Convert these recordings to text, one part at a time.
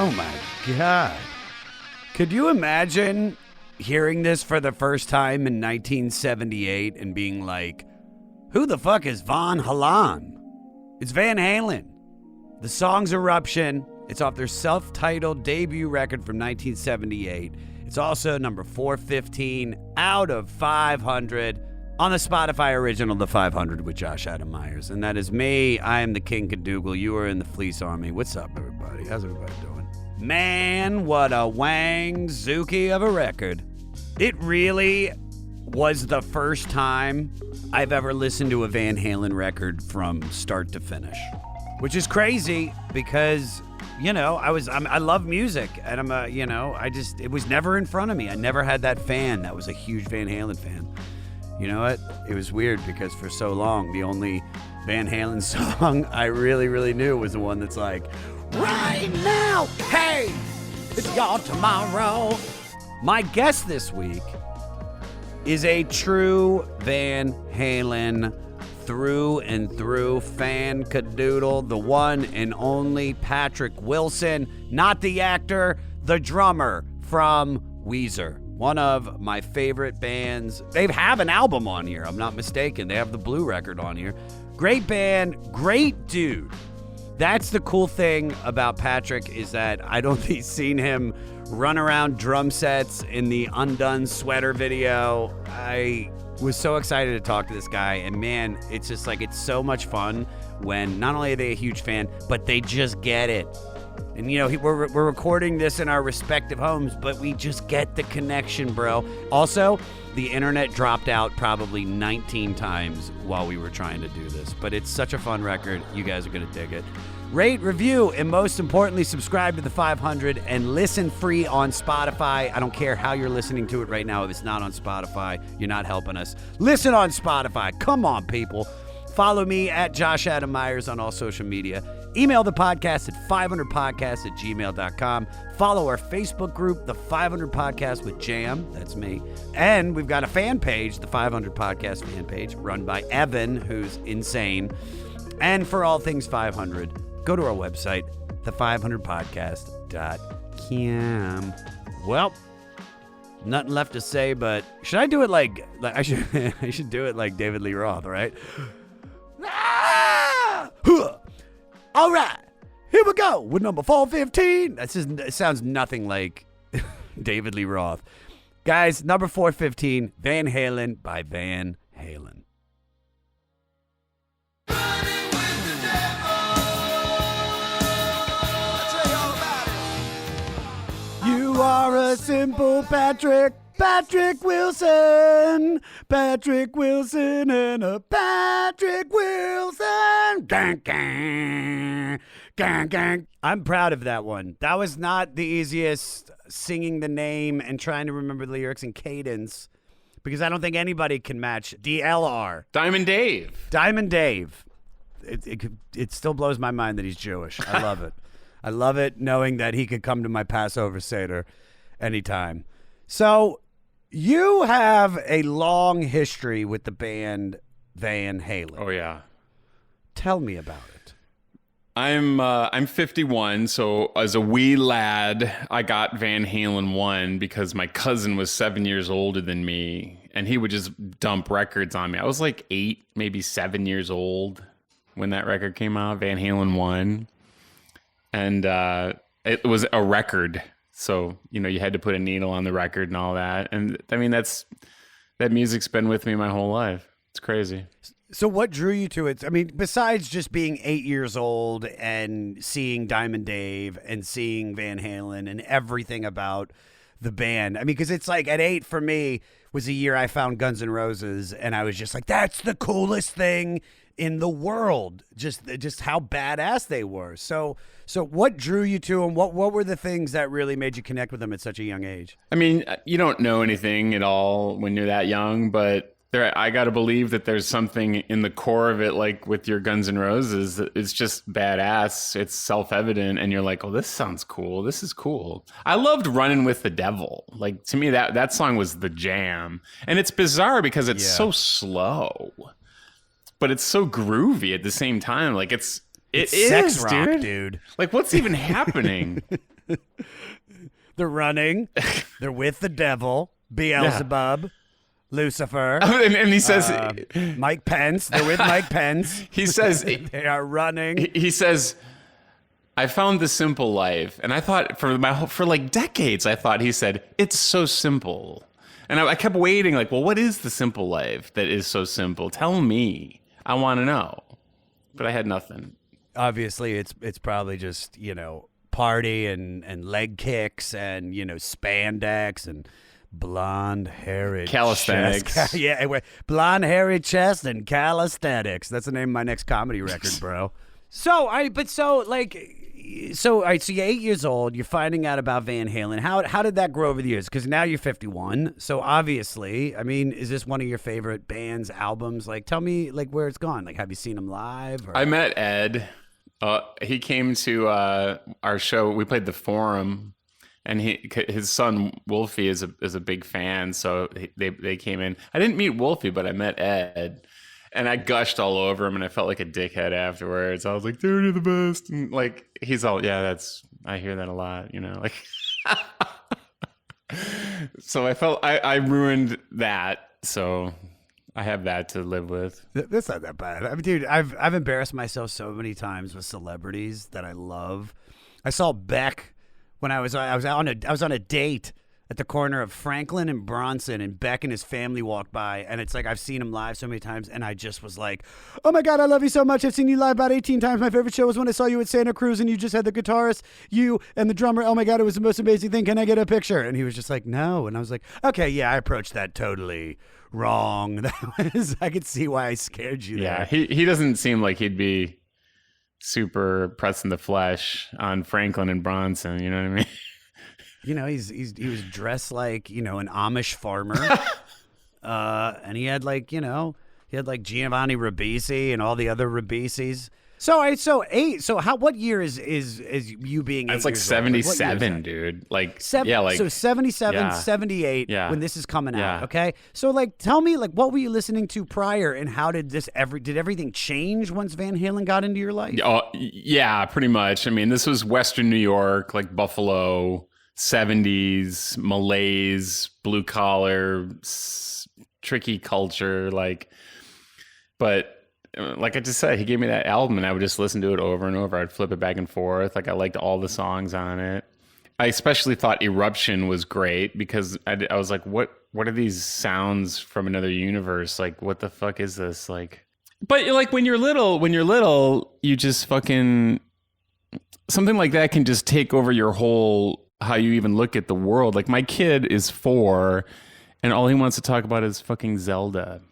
Oh my God. Could you imagine hearing this for the first time in 1978 and being like, who the fuck is Van Halen? It's Van Halen. The song's Eruption. It's off their self-titled debut record from 1978. It's also number 415 out of 500 on the Spotify original, The 500 with Josh Adam Myers. And that is me. I am the King Cadogal. You are in the Fleece Army. What's up, everybody? How's everybody doing? Man, what a wang-zookie of a record. It really was the first time I've ever listened to a Van Halen record from start to finish, which is crazy because, you know, I love music and it was never in front of me. I never had that fan that was a huge Van Halen fan. You know what? It was weird because for so long, the only Van Halen song I really, really knew was the one that's like, right now, hey, it's your tomorrow. My guest this week is a true Van Halen through and through fan cadoodle, the one and only Patrick Wilson, not the actor, the drummer from Weezer. One of my favorite bands. They have an album on here, I'm not mistaken. They have the Blue record on here. Great band, great dude. That's the cool thing about Patrick is that I don't think seen him run around drum sets in the Undone Sweater video. I was so excited to talk to this guy, and man, it's just like, it's so much fun when not only are they a huge fan, but they just get it. And, you know, we're recording this in our respective homes, but we just get the connection, bro. Also, the internet dropped out probably 19 times while we were trying to do this. But it's such a fun record. You guys are going to dig it. Rate, review, and most importantly, subscribe to the 500 and listen free on Spotify. I don't care how you're listening to it right now. If it's not on Spotify, you're not helping us. Listen on Spotify. Come on, people. Follow me at Josh Adam Myers on all social media. Email the podcast at 500podcast@gmail.com. Follow our Facebook group, The 500 Podcast with Jam. That's me. And we've got a fan page, The 500 Podcast fan page, run by Evan, who's insane. And for all things 500, go to our website, the500podcast.com. Well, nothing left to say, but should I do it like I should do it like David Lee Roth, right? All right, here we go with number 415. It sounds nothing like David Lee Roth. Guys, number 415, Van Halen by Van Halen. You are a simple Patrick Wilson, and a Patrick Wilson. Gang, gang, gang, gang. I'm proud of that one. That was not the easiest, singing the name and trying to remember the lyrics and cadence, because I don't think anybody can match DLR. Diamond Dave. Diamond Dave. It still blows my mind that he's Jewish. I love it. I love it knowing that he could come to my Passover Seder anytime. So you have a long history with the band Van Halen. Oh, yeah. Tell me about it. I'm 51, so as a wee lad, I got Van Halen 1 because my cousin was 7 years older than me, and he would just dump records on me. I was like 8, maybe 7 years old when that record came out, Van Halen 1. And it was a record. So, you know, you had to put a needle on the record and all that. And I mean, that music's been with me my whole life. It's crazy. So what drew you to it? I mean, besides just being 8 years old and seeing Diamond Dave and seeing Van Halen and everything about the band. I mean, because it's like at 8 for me was a year I found Guns N' Roses, and I was just like, that's the coolest thing in the world. Just how badass they were. So what drew you to them? What were the things that really made you connect with them at such a young age? I mean, you don't know anything at all when you're that young, but I got to believe that there's something in the core of it, like with your Guns N' Roses, it's just badass. It's self-evident, and you're like, oh, this sounds cool. This is cool. I loved Running with the Devil. Like, to me, that song was the jam. And it's bizarre because it's so slow, but it's so groovy at the same time. Like, it is, sex rock, dude. Like, what's even happening? They're running. They're with the devil, Beelzebub, Lucifer. And he says, Mike Pence. They're with Mike Pence. he says, They are running. he says, I found the simple life. And I thought for like decades, I thought he said, it's so simple. And I kept waiting like, well, what is the simple life that is so simple? Tell me. I want to know. But I had nothing. Obviously, it's probably just, party and leg kicks and, spandex and blonde hairy calisthenics. Chest. Yeah, blonde hairy chest and calisthenics. That's the name of my next comedy record, bro. So you're 8 years old. You're finding out about Van Halen. How did that grow over the years? Because now you're 51. So obviously, is this one of your favorite bands, albums? Like, tell me, like, where it's gone. Like, have you seen them live? Or? I met Ed. He came to our show. We played the Forum, and his son Wolfie is a big fan. So they came in. I didn't meet Wolfie, but I met Ed. And I gushed all over him, and I felt like a dickhead afterwards. I was like, dude, you're the best. And like, he's all, yeah, I hear that a lot, like. So I felt I ruined that. So I have that to live with. That's not that bad. Dude, I've embarrassed myself so many times with celebrities that I love. I saw Beck when I was on a date at the corner of Franklin and Bronson, and Beck and his family walked by, and it's like I've seen him live so many times, and I just was like, oh my God, I love you so much. I've seen you live about 18 times. My favorite show was when I saw you at Santa Cruz, and you just had the guitarist, you, and the drummer. Oh my God, it was the most amazing thing. Can I get a picture? And he was just like, no. And I was like, okay, yeah, I approached that totally wrong. I could see why I scared you there. Yeah, he doesn't seem like he'd be super pressing the flesh on Franklin and Bronson, you know what I mean? He was dressed like, an Amish farmer. And he had Giovanni Ribisi and all the other Ribisis. What year is you being 8 It's like years old? 77, dude. Like, so 77, yeah. 78 Yeah. when this is coming out. Yeah. Okay. So like, tell me, like, what were you listening to prior, and how did did everything change once Van Halen got into your life? Oh, yeah, pretty much. I mean, this was Western New York, like Buffalo, 70s, Malays, blue collar, tricky culture, but like I just said, he gave me that album and I would just listen to it over and over. I'd flip it back and forth. Like, I liked all the songs on it. I especially thought Eruption was great because I was like, what are these sounds from another universe? Like, what the fuck is this? Like, but like when you're little, you just fucking, something like that can just take over your whole, how you even look at the world. Like, my kid is 4 and all he wants to talk about is fucking Zelda.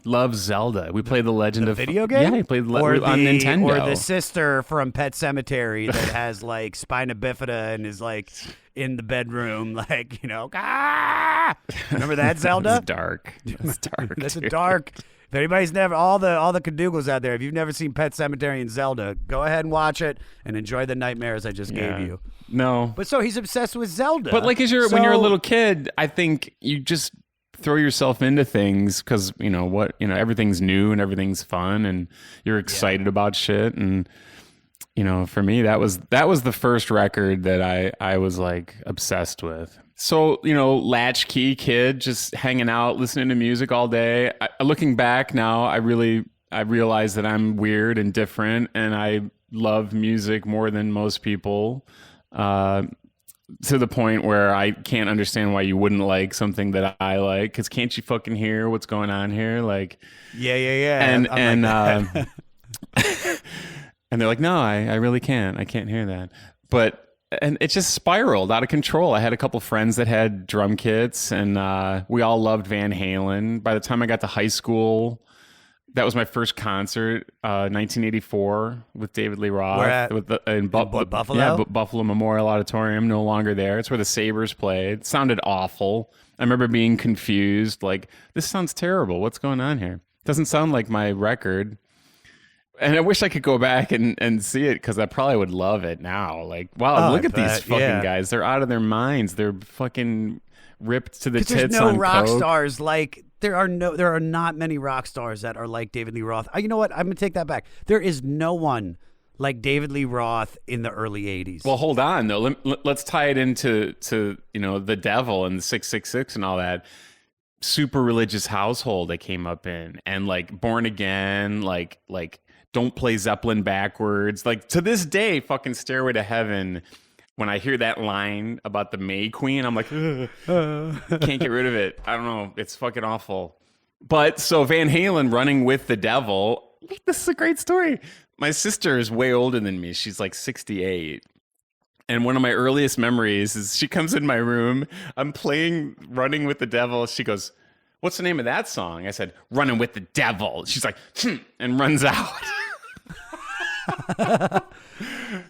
Loves Zelda. We played the Legend of video game. Yeah, he played on Nintendo. Or the sister from Pet Cemetery that has like spina bifida and is like in the bedroom, like, ah! Remember that Zelda? It's dark. It's dark. That's a dark. If anybody's never, all the cadoogles out there, if you've never seen Pet Cemetery and Zelda, go ahead and watch it and enjoy the nightmares I just gave you. No. But so he's obsessed with Zelda. But like, when you're a little kid, I think you just throw yourself into things because everything's new and everything's fun and you're excited about shit. And for me, that was the first record that I was like obsessed with. So, latchkey kid, just hanging out, listening to music all day. Looking back now, I realize that I'm weird and different, and I love music more than most people. To the point where I can't understand why you wouldn't like something that I like. Because can't you fucking hear what's going on here? Like, yeah. And and they're like, no, I really can't. I can't hear that. And it just spiraled out of control. I had a couple friends that had drum kits, and we all loved Van Halen. By the time I got to high school, that was my first concert, 1984, with David Lee Roth. Where at? In Buffalo? Yeah, Buffalo Memorial Auditorium, no longer there. It's where the Sabres played. It sounded awful. I remember being confused, like, this sounds terrible. What's going on here? Doesn't sound like my record. And I wish I could go back and see it, because I probably would love it now. Like, wow, look at these fucking guys. They're out of their minds. They're fucking ripped to the tits on coke. There's no rock stars like... There are not many rock stars that are like David Lee Roth. You know what? I'm going to take that back. There is no one like David Lee Roth in the early 80s. Well, hold on though. Let's tie it into the devil and the 666 and all that. Super religious household I came up in, and like Born Again, like Don't Play Zeppelin Backwards. Like to this day, fucking Stairway to Heaven. When I hear that line about the May Queen, I'm like, can't get rid of it. I don't know. It's fucking awful. But so Van Halen, Running with the Devil. This is a great story. My sister is way older than me. She's like 68. And one of my earliest memories is she comes in my room. I'm playing Running with the Devil. She goes, "What's the name of that song?" I said, "Running with the Devil." She's like, and runs out.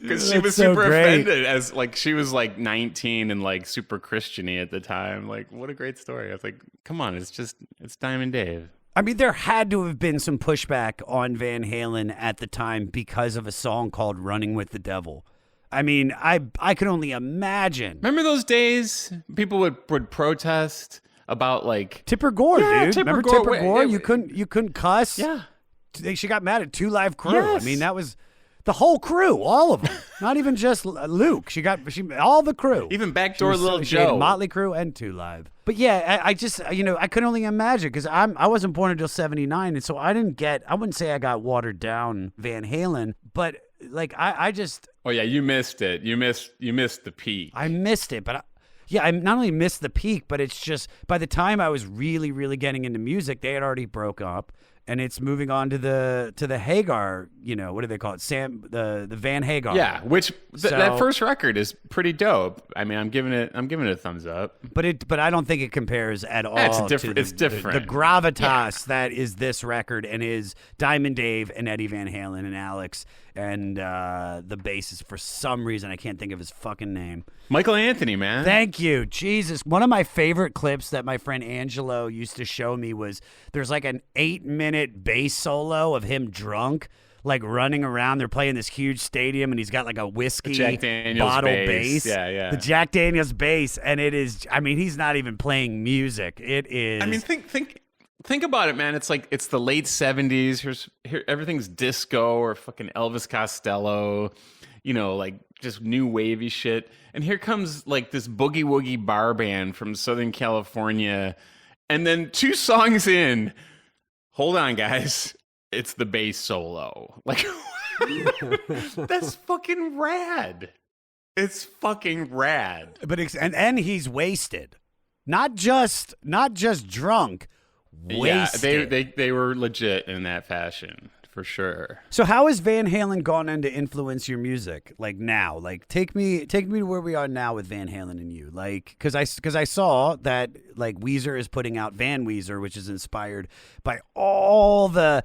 Because she was super offended, as like she was like 19 and like super Christian-y at the time. Like, what a great story. I was like, come on, it's Diamond Dave. I mean, there had to have been some pushback on Van Halen at the time because of a song called Running with the Devil. I mean, I could only imagine. Remember those days? People would protest about like Tipper Gore, dude. Remember Tipper Gore? You couldn't cuss. Yeah. She got mad at 2 Live Crew. Yes. I mean, that was the whole crew, all of them. Not even just Luke. She all the crew. Even Backdoor Little She Joe. had Motley Crue and 2 Live. But yeah, I just, I could only imagine because I wasn't born until 79. And so I wouldn't say I got watered down Van Halen, but like I just. Oh yeah, you missed it. You missed the peak. I missed it, but I not only missed the peak, but it's just by the time I was really, really getting into music, they had already broke up. And it's moving on to the Hagar, what do they call it? The Van Hagar. Yeah, which that first record is pretty dope. I mean, I'm giving it a thumbs up. But I don't think it compares at all. It's different. It's different. The gravitas that is this record and is Diamond Dave and Eddie Van Halen and Alex and the bassist, for some reason I can't think of his fucking name. Michael Anthony, man. Thank you. Jesus. One of my favorite clips that my friend Angelo used to show me was there's like an 8-minute bass solo of him drunk, like running around. They're playing this huge stadium and he's got like a whiskey bottle bass. Yeah. The Jack Daniels bass. And it is, I mean, he's not even playing music. It is. I mean, think about it, man. It's like it's the late 70s. Here everything's disco or fucking Elvis Costello, like just new wavy shit. And here comes like this boogie woogie bar band from Southern California. And then 2 songs in, hold on, guys, it's the bass solo. Like, that's fucking rad. It's fucking rad. But and he's wasted. Not just drunk. Wasted. Yeah, they were legit in that fashion. For sure. So how has Van Halen gone on to influence your music? Like now, like take me to where we are now with Van Halen and you. Like, cause I saw that like Weezer is putting out Van Weezer, which is inspired by all the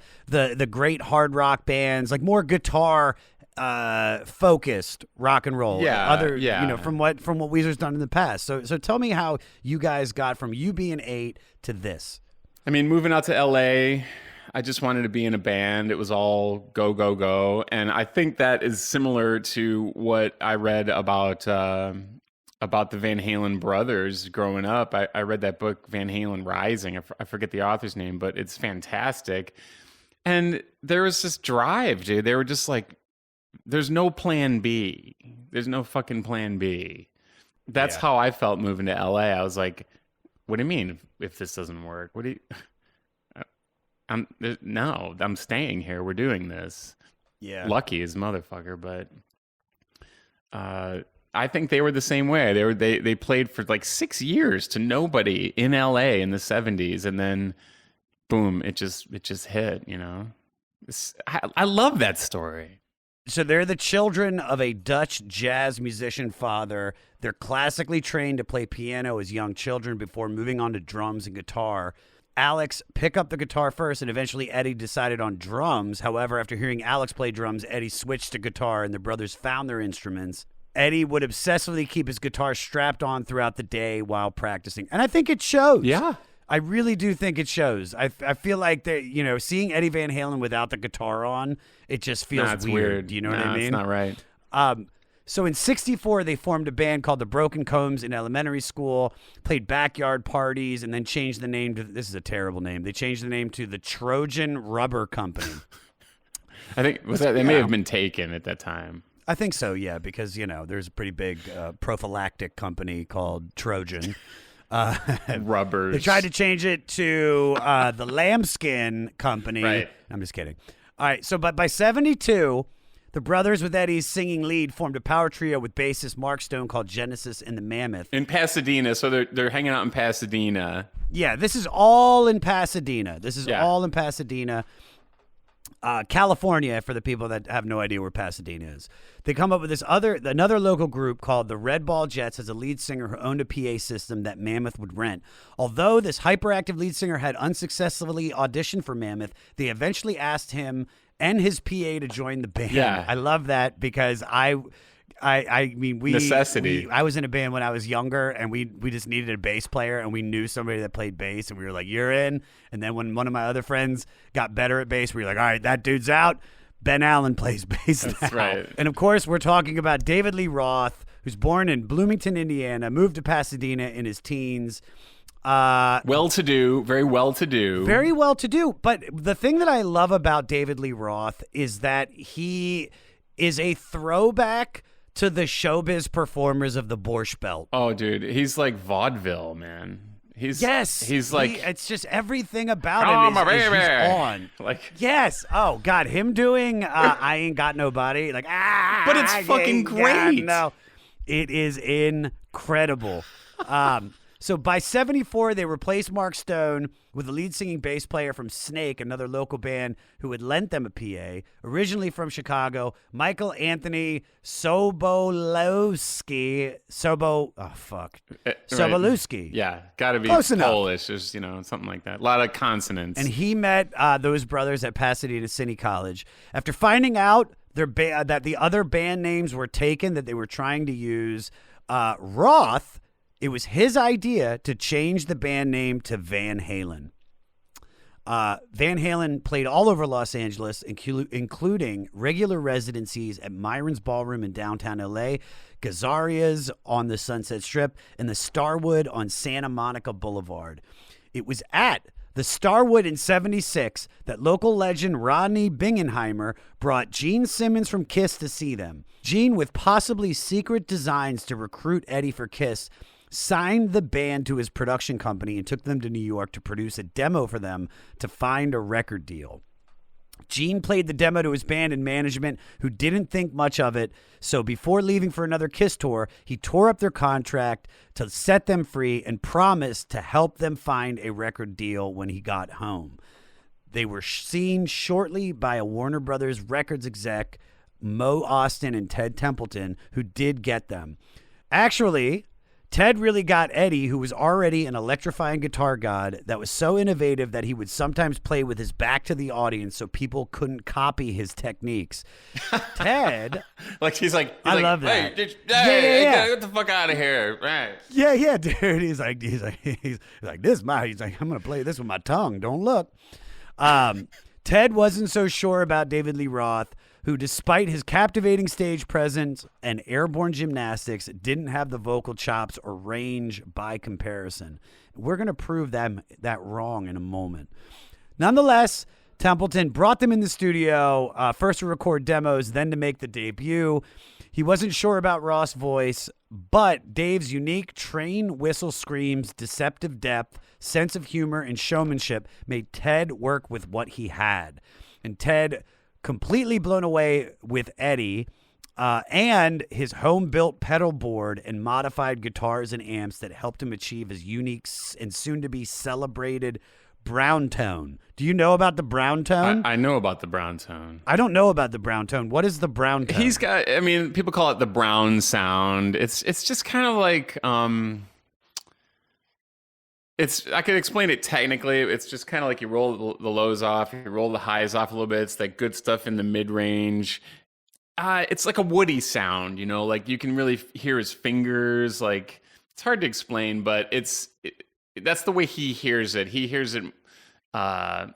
great hard rock bands, like more guitar focused rock and roll. From what Weezer's done in the past. So tell me how you guys got from you being 8 to this. I mean, moving out to LA, I just wanted to be in a band. It was all go, go, go. And I think that is similar to what I read about the Van Halen brothers growing up. I read that book, Van Halen Rising. I forget the author's name, but it's fantastic. And there was this drive, dude. They were just like, there's no plan B. There's no fucking plan B. That's how I felt moving to LA. I was like, what do you mean if this doesn't work? What do you... I'm staying here. We're doing this. Yeah. Lucky as motherfucker, but I think they were the same way. They played for like 6 years to nobody in LA in the 70s, and then boom, it just hit, I love that story. So they're the children of a Dutch jazz musician father. They're classically trained to play piano as young children before moving on to drums and guitar. Alex picked up the guitar first, and eventually Eddie decided on drums. However, after hearing Alex play drums, Eddie switched to guitar, and the brothers found their instruments. Eddie would obsessively keep his guitar strapped on throughout the day while practicing. And I think it shows. Yeah. I really do think it shows. I feel like seeing Eddie Van Halen without the guitar on, it just feels weird. Do you know what I mean? It's not right. So in 1964, they formed a band called the Broken Combs in elementary school, played backyard parties, and then changed the name to, this is a terrible name, they changed the name to the Trojan Rubber Company. I think they may have been taken at that time. I think so, yeah, because, there's a pretty big prophylactic company called Trojan. Rubbers. They tried to change it to the Lambskin Company. Right. I'm just kidding. All right, so by 72, the brothers with Eddie's singing lead formed a power trio with bassist Mark Stone called Genesis and the Mammoth. In Pasadena, so they're hanging out in Pasadena. Yeah, this is all in Pasadena. California, for the people that have no idea where Pasadena is. They come up with another local group called the Red Ball Jets as a lead singer who owned a PA system that Mammoth would rent. Although this hyperactive lead singer had unsuccessfully auditioned for Mammoth, they eventually asked him and his PA to join the band. Yeah. I love that because I mean, necessity. I was in a band when I was younger, and we just needed a bass player, and we knew somebody that played bass, and we were like, "You're in." And then when one of my other friends got better at bass, we were like, "All right, that dude's out. Ben Allen plays bass now." That's right. And of course, we're talking about David Lee Roth, who's born in Bloomington, Indiana, moved to Pasadena in his teens. Well-to-do, very well-to-do. Very well-to-do. But the thing that I love about David Lee Roth is that he is a throwback to the showbiz performers of the Borscht Belt. Oh, dude, he's like vaudeville, man. He's like it's just everything about him is he's on. Like, yes. Oh God, him doing I Ain't Got Nobody. Like, but it's fucking great. No, it is incredible. So by 74, they replaced Mark Stone with the lead singing bass player from Snake, another local band who had lent them a PA. Originally from Chicago, Michael Anthony Sobolewski. Sobolewski. Yeah, gotta be Close enough. Polish. There's, something like that. A lot of consonants. And he met those brothers at Pasadena City College. After finding out that the other band names were taken, that they were trying to use Roth, it was his idea to change the band name to Van Halen. Van Halen played all over Los Angeles, including regular residencies at Myron's Ballroom in downtown LA, Gazaria's on the Sunset Strip, and the Starwood on Santa Monica Boulevard. It was at the Starwood in 76 that local legend Rodney Bingenheimer brought Gene Simmons from Kiss to see them. Gene, with possibly secret designs to recruit Eddie for Kiss, signed the band to his production company and took them to New York to produce a demo for them to find a record deal. Gene played the demo to his band and management, who didn't think much of it. So before leaving for another Kiss tour, he tore up their contract to set them free and promised to help them find a record deal when he got home. They were seen shortly by a Warner Brothers Records exec, Mo Austin and Ted Templeton, who did get them. Actually, Ted really got Eddie, who was already an electrifying guitar god that was so innovative that he would sometimes play with his back to the audience so people couldn't copy his techniques. Ted, he's like, I love that. Hey, get the fuck out of here, right? Yeah, dude. He's like, he's like, I'm gonna play this with my tongue. Don't look. Ted wasn't so sure about David Lee Roth, who, despite his captivating stage presence and airborne gymnastics, didn't have the vocal chops or range by comparison. We're going to prove that wrong in a moment. Nonetheless, Templeton brought them in the studio, first to record demos, then to make the debut. He wasn't sure about Roth's voice, but Dave's unique train whistle screams, deceptive depth, sense of humor, and showmanship made Ted work with what he had. And Ted, completely blown away with Eddie and his home-built pedal board and modified guitars and amps that helped him achieve his unique and soon-to-be celebrated brown tone. Do you know about the brown tone? I know about the brown tone. I don't know about the brown tone. What is the brown tone? He's got, people call it the brown sound. It's just kind of like, I could explain it technically. It's just kind of like you roll the lows off, you roll the highs off a little bit. It's that good stuff in the mid-range. It's like a Woody sound, like you can really hear his fingers. Like, it's hard to explain, but that's the way he hears it. He hears it. I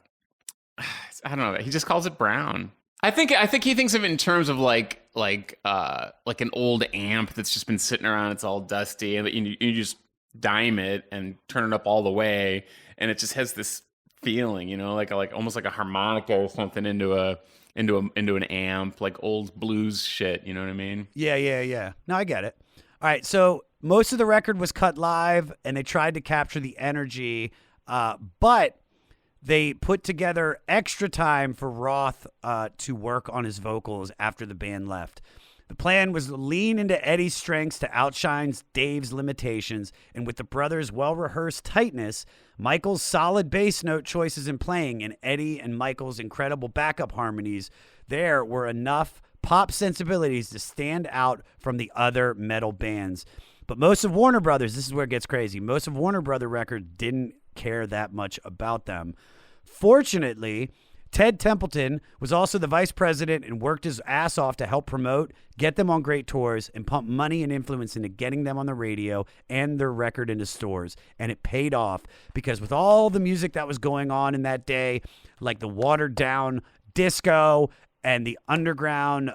don't know. He just calls it brown. I think he thinks of it in terms of like an old amp that's just been sitting around. It's all dusty, and you just dime it and turn it up all the way, and it just has this feeling, like almost like a harmonica or something into into an amp, like old blues shit. You know what I mean? Yeah. No, I get it. All right, so most of the record was cut live, and they tried to capture the energy, but they put together extra time for Roth to work on his vocals after the band left. The plan was to lean into Eddie's strengths to outshine Dave's limitations, and with the brothers' well-rehearsed tightness, Michael's solid bass note choices in playing, and Eddie and Michael's incredible backup harmonies, there were enough pop sensibilities to stand out from the other metal bands. But most of Warner Brothers, this is where it gets crazy, most of Warner Brother Records didn't care that much about them. Fortunately, Ted Templeton was also the vice president and worked his ass off to help promote, get them on great tours, and pump money and influence into getting them on the radio and their record into stores. And it paid off because with all the music that was going on in that day, like the watered down disco and the underground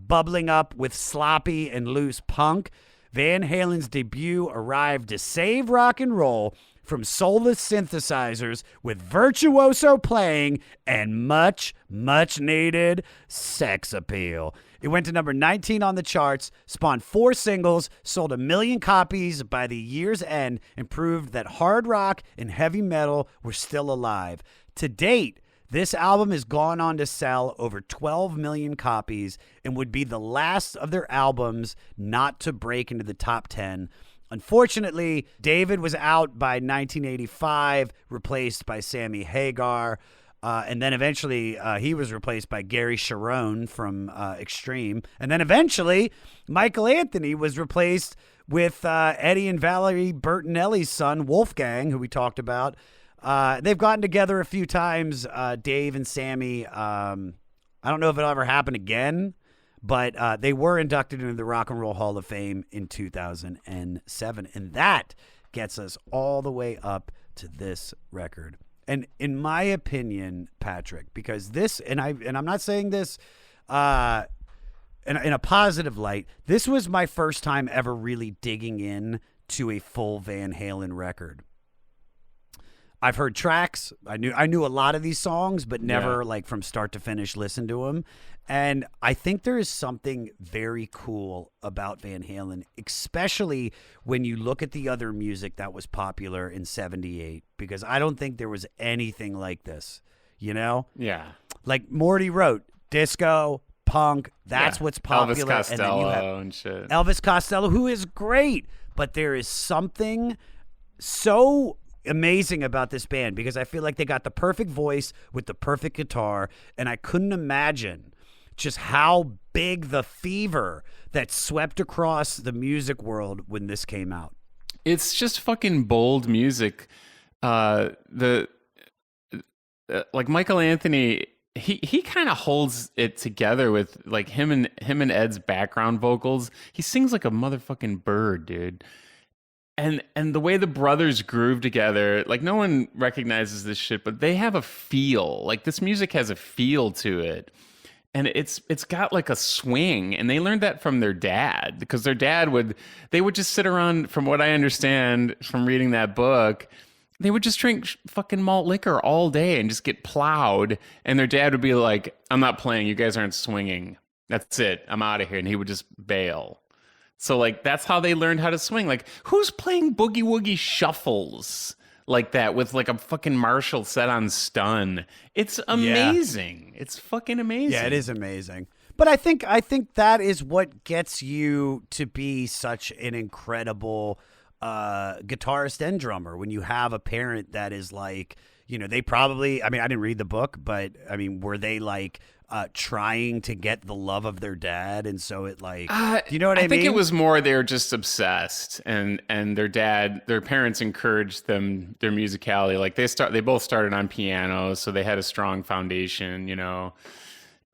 bubbling up with sloppy and loose punk, Van Halen's debut arrived to save rock and roll from soulless synthesizers with virtuoso playing and much, much needed sex appeal. It went to number 19 on the charts, spawned 4 singles, sold 1 million copies by the year's end, and proved that hard rock and heavy metal were still alive. To date, this album has gone on to sell over 12 million copies and would be the last of their albums not to break into the top 10. Unfortunately, David was out by 1985, replaced by Sammy Hagar, and then eventually he was replaced by Gary Cherone from Extreme. And then eventually, Michael Anthony was replaced with Eddie and Valerie Bertinelli's son, Wolfgang, who we talked about. They've gotten together a few times, Dave and Sammy. I don't know if it'll ever happen again, but they were inducted into the Rock and Roll Hall of Fame in 2007. And that gets us all the way up to this record. And in my opinion, Patrick, because this, and I'm not saying this in a positive light, this was my first time ever really digging in to a full Van Halen record. I've heard tracks. I knew a lot of these songs, but never like from start to finish listened to them. And I think there is something very cool about Van Halen, especially when you look at the other music that was popular in '78, because I don't think there was anything like this, you know? Yeah. Like Morty wrote, disco, punk, that's what's popular. Elvis Costello and then you have and shit. Elvis Costello, who is great, but there is something so amazing about this band because I feel like they got the perfect voice with the perfect guitar, and I couldn't imagine just how big the fever that swept across the music world when this came out. It's just fucking bold music. Like Michael Anthony, he kind of holds it together with like him and Ed's background vocals. He sings like a motherfucking bird, dude. And the way the brothers groove together, like no one recognizes this shit, but they have a feel. Like this music has a feel to it. And it's got like a swing, and they learned that from their dad because their dad would just sit around, from what I understand from reading that book, they would just drink fucking malt liquor all day and just get plowed. And their dad would be like, "I'm not playing. You guys aren't swinging. That's it. I'm out of here." And he would just bail. So like that's how they learned how to swing. Like who's playing boogie woogie shuffles like that with like a fucking Marshall set on stun? It's amazing. Yeah. It's fucking amazing. Yeah, it is amazing. But I think that is what gets you to be such an incredible guitarist and drummer when you have a parent that is like, you know, they probably, I mean, I didn't read the book, but I mean, were they like trying to get the love of their dad, and so it like, you know what I mean? I think it was more they were just obsessed, and their parents encouraged them, their musicality. Like they both started on piano, so they had a strong foundation, you know.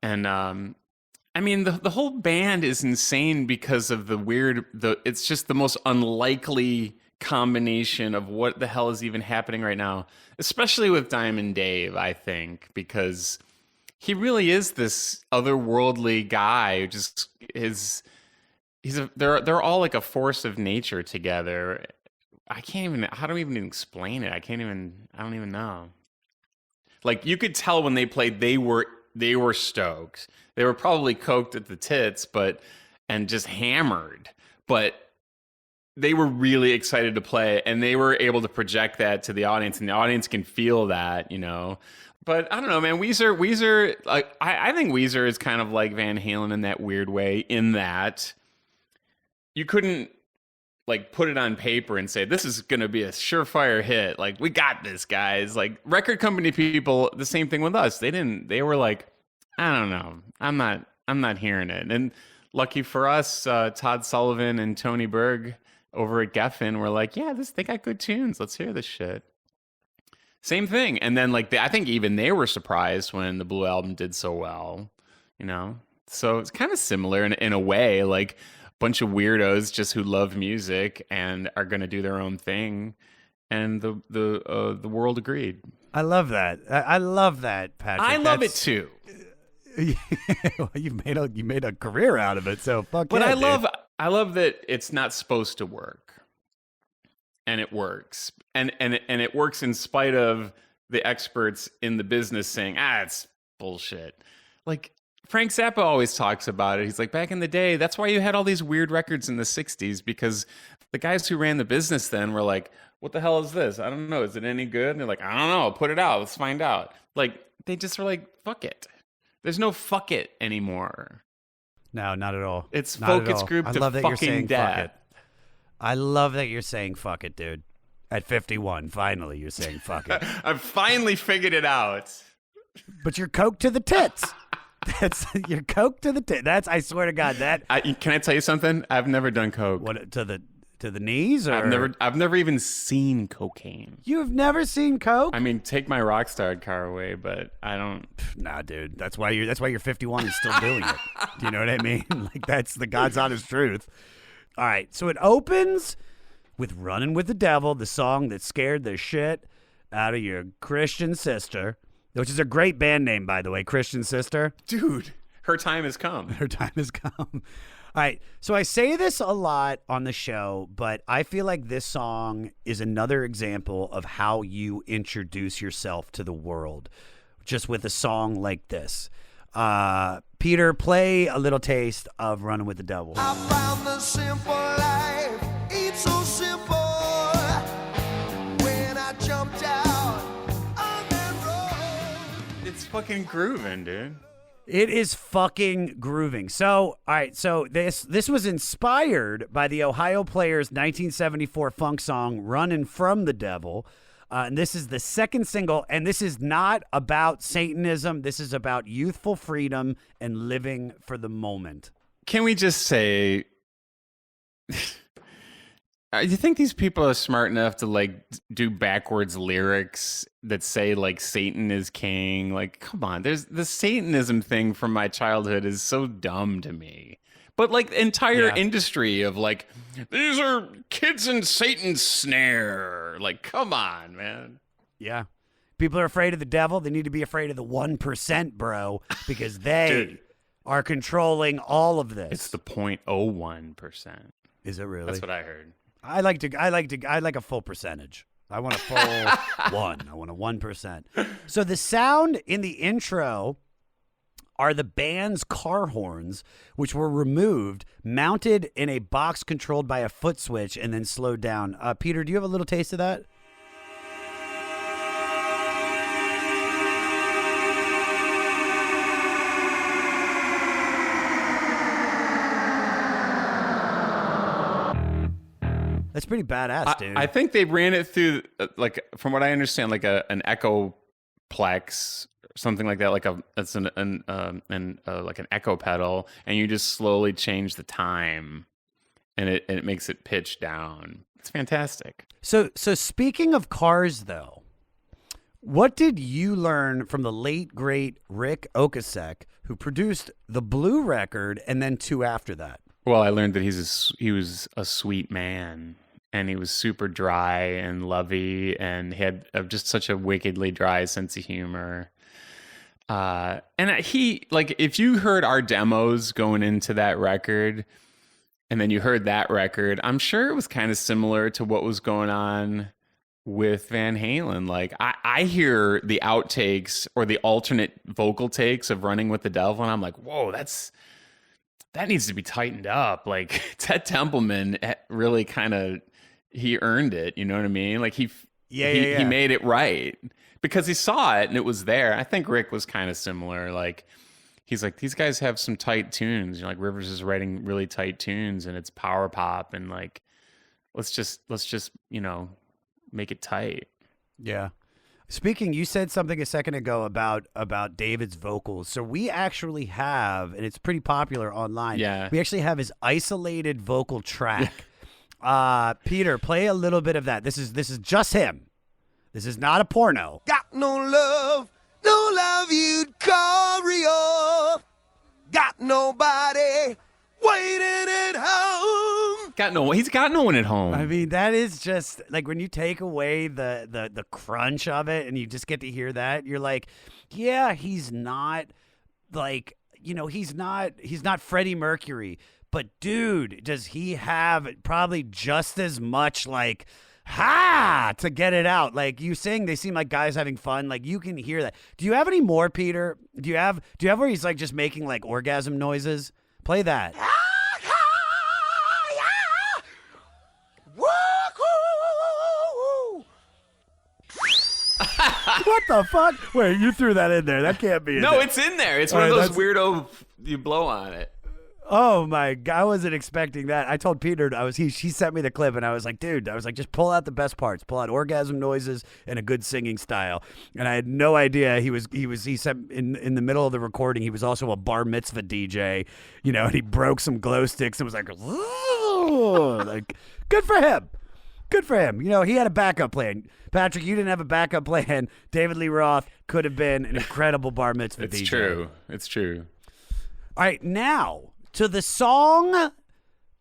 And I mean the whole band is insane because of it's just the most unlikely combination of what the hell is even happening right now, especially with Diamond Dave, I think, because he really is this otherworldly guy who just they're all like a force of nature together. How do we even explain it? I don't even know. Like you could tell when they played, they were were stoked. They were probably coked at the tits, and just hammered. But they were really excited to play, and they were able to project that to the audience, and the audience can feel that, you know. But I don't know, man. Weezer, like I think Weezer is kind of like Van Halen in that weird way, in that you couldn't like put it on paper and say this is going to be a surefire hit. Like, we got this, guys. Like, record company people, the same thing with us. They were like, I don't know, I'm not hearing it. And lucky for us, Todd Sullivan and Tony Berg over at Geffen were like, yeah, they got good tunes. Let's hear this shit. Same thing. And then like I think even they were surprised when the Blue Album did so well, you know? So it's kind of similar in a way, like a bunch of weirdos just who love music and are going to do their own thing. And the world agreed. I love that. I love that, Patrick. I love it too. Well, you made a career out of it, so fuck. But yeah, I love that it's not supposed to work, and it works, and it works in spite of the experts in the business saying, it's bullshit. Like Frank Zappa always talks about it. He's like, back in the day, that's why you had all these weird records in the '60s, because the guys who ran the business then were like, what the hell is this? I don't know. Is it any good? And they're like, I don't know. Put it out. Let's find out. Like, they just were like, fuck it. There's no fuck it anymore. No, not at all. It's not focus group I to love that you're fucking saying death. fuck it. I love that you're saying fuck it, dude. At 51, finally you're saying fuck it. I've finally figured it out. But you're coked to the tits. You're coked to the tits. I swear to God, Can I tell you something? I've never done coke. What, to the knees? Or? I've never even seen cocaine. You've never seen coke? I mean, take my Rockstar car away, but I don't. Nah, dude. That's why you're 51 and still doing it. Do you know what I mean? Like, that's the God's honest truth. All right, so it opens with "Running with the Devil," the song that scared the shit out of your Christian sister, which is a great band name, by the way, Christian Sister. Dude, her time has come. Her time has come. All right, so I say this a lot on the show, but I feel like this song is another example of how you introduce yourself to the world, just with a song like this. Peter, play a little taste of "Running with the Devil." I found the simple life, it's so simple. When I jumped out on that road. It's fucking grooving, dude. It is fucking grooving. So, all right, so this was inspired by the Ohio Players' 1974 funk song "Running from the Devil." And this is the second single, and this is not about Satanism. This is about youthful freedom and living for the moment. Can we just say, you think these people are smart enough to like do backwards lyrics that say like Satan is king? Like, come on, there's the Satanism thing from my childhood is so dumb to me. But like the entire industry of like, these are kids in Satan's snare. Like, come on, man. Yeah. People are afraid of the devil. They need to be afraid of the 1%, bro, because they are controlling all of this. It's the 0.01%. Is it really? That's what I heard. I like a full percentage. I want a full one. I want a 1%. So the sound in the intro are the band's car horns, which were removed, mounted in a box controlled by a foot switch, and then slowed down. Peter, do you have a little taste of that? That's pretty badass, dude. I think they ran it through, like, from what I understand, like an Echoplex, something like that. Like it's like an echo pedal, and you just slowly change the time, and it makes it pitch down. It's fantastic. So speaking of cars, though, what did you learn from the late great Rick Ocasek, who produced the Blue record and then two after that? Well, I learned that he was a sweet man, and he was super dry and lovey, and he had just such a wickedly dry sense of humor. And he, like, if you heard our demos going into that record, and then you heard that record, I'm sure it was kind of similar to what was going on with Van Halen. Like I hear the outtakes or the alternate vocal takes of Running with the Devil, and I'm like, whoa, that needs to be tightened up. Like Ted Templeman really kind of, he earned it. You know what I mean? Like he made it right because he saw it and it was there. I think Rick was kind of similar. Like he's like, these guys have some tight tunes. You know, like Rivers is writing really tight tunes and it's power pop, and like let's just make it tight. Yeah. Speaking, you said something a second ago about David's vocals. So we actually have, and it's pretty popular online. Yeah. We actually have his isolated vocal track. Peter, play a little bit of that. This is just him. This is not a porno. Got no love you'd call real. Got nobody waiting at home. He's got no one at home. I mean, that is just like when you take away the crunch of it and you just get to hear that, you're like, yeah, he's not like, he's not Freddie Mercury, but dude, does he have probably just as much like to get it out? Like you sing, they seem like guys having fun. Like you can hear that. Do you have any more, Peter? Do you have where he's like just making like orgasm noises? Play that. What the fuck? Wait, you threw that in there. That can't be in there. It's in there. It's one of those weirdo, you blow on it. Oh my God, I wasn't expecting that. I told Peter, he sent me the clip and I was like, dude, just pull out the best parts. Pull out orgasm noises and a good singing style. And I had no idea he sent in the middle of the recording, he was also a bar mitzvah DJ, and he broke some glow sticks and was like, "Ooh," like good for him. Good for him. He had a backup plan. Patrick, you didn't have a backup plan. David Lee Roth could have been an incredible bar mitzvah DJ. It's true. All right, now to the song